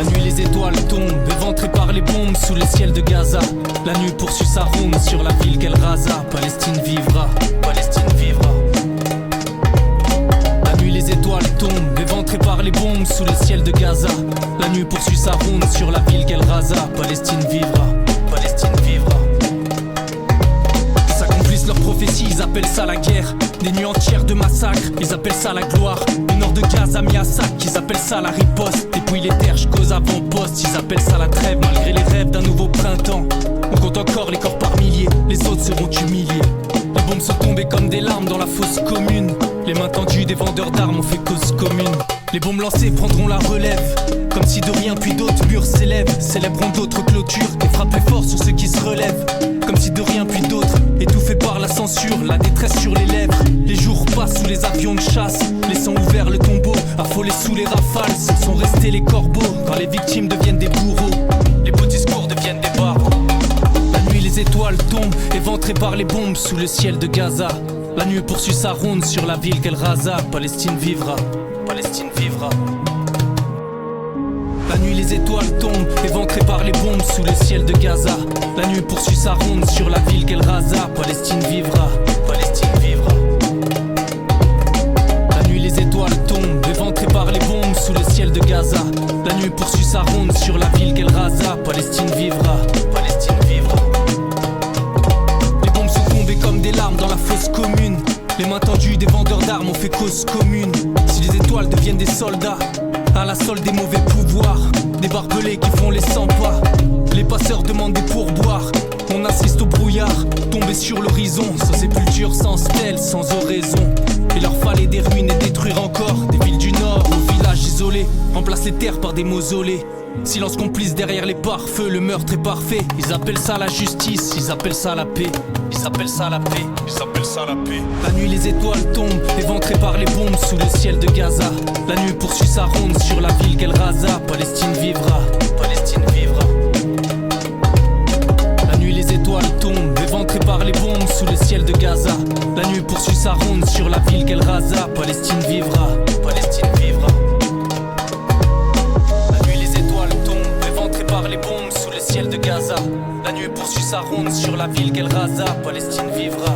La nuit les étoiles tombent, éventrées par les bombes sous le ciel de Gaza. La nuit poursuit sa ronde sur la ville qu'elle rasa. Palestine vivra, Palestine vivra. La nuit les étoiles tombent, éventrées par les bombes sous le ciel de Gaza. La nuit poursuit sa ronde sur la ville qu'elle rasa. Palestine vivra, Palestine vivra. S'accomplissent leurs prophéties, ils appellent ça la guerre. Des nuits entières de massacres, ils appellent ça la gloire. Du nord de Gaza mis à sac, ils appellent ça la riposte. Depuis les terres jusqu'aux avant-postes, ils appellent ça la trêve. Malgré les rêves d'un nouveau printemps, on compte encore les corps par milliers. Les autres seront humiliés. Les bombes sont tombées comme des larmes dans la fosse commune. Les mains tendues des vendeurs d'armes ont fait cause commune. Les bombes lancées prendront la relève. Comme si de rien puis d'autres murs s'élèvent. Célébreront d'autres clôtures et frappent plus fort sur ceux qui se relèvent. Comme si de rien puis d'autres, étouffés par la censure, la détresse sur les lèvres. Les jours passent sous les avions de chasse, laissant ouvert le tombeau, affolés sous les rafales. Ce sont restés les corbeaux, quand les victimes deviennent des bourreaux. Les beaux discours deviennent des barreaux. La nuit les étoiles tombent, éventrées par les bombes sous le ciel de Gaza. La nuit poursuit sa ronde sur la ville qu'elle rasa. Palestine vivra, Palestine vivra. La nuit les étoiles tombent, éventrées par les bombes sous le ciel de Gaza. La nuit poursuit sa ronde sur la ville qu'elle rasa. Palestine vivra, Palestine vivra. La nuit les étoiles tombent, éventrées par les bombes sous le ciel de Gaza. La nuit poursuit sa ronde sur la ville qu'elle rasa. Palestine vivra, Palestine vivra. Les bombes sont tombées comme des larmes dans la fosse commune. Les mains tendues des vendeurs d'armes ont fait cause commune. Si les étoiles deviennent des soldats, à la solde des mauvais pouvoirs, des barbelés qui font les 100 pas. Les passeurs demandent des pourboires. On assiste au brouillard, tomber sur l'horizon, sans sépulture, sans stèle, sans oraison. Il leur fallait des ruines et détruire encore des villes du nord aux villages isolés. Remplace les terres par des mausolées. Silence complice derrière les pare-feux, le meurtre est parfait. Ils appellent ça la justice, ils appellent ça la paix. Ils appellent ça la paix, ils appellent ça la paix. La nuit les étoiles tombent, éventrées par les bombes sous le ciel de Gaza. La nuit poursuit sa ronde sur la ville qu'elle rasa. Palestine vivra, Palestine vivra. La nuit les étoiles tombent, éventrées par les bombes sous le ciel de Gaza. La nuit poursuit sa ronde sur la ville qu'elle rasa. Palestine vivra, Palestine vivra. La nuit les étoiles tombent, éventrées par les bombes sous le ciel de Gaza. La nuit poursuit sa ronde sur la ville qu'elle rasa. Palestine vivra.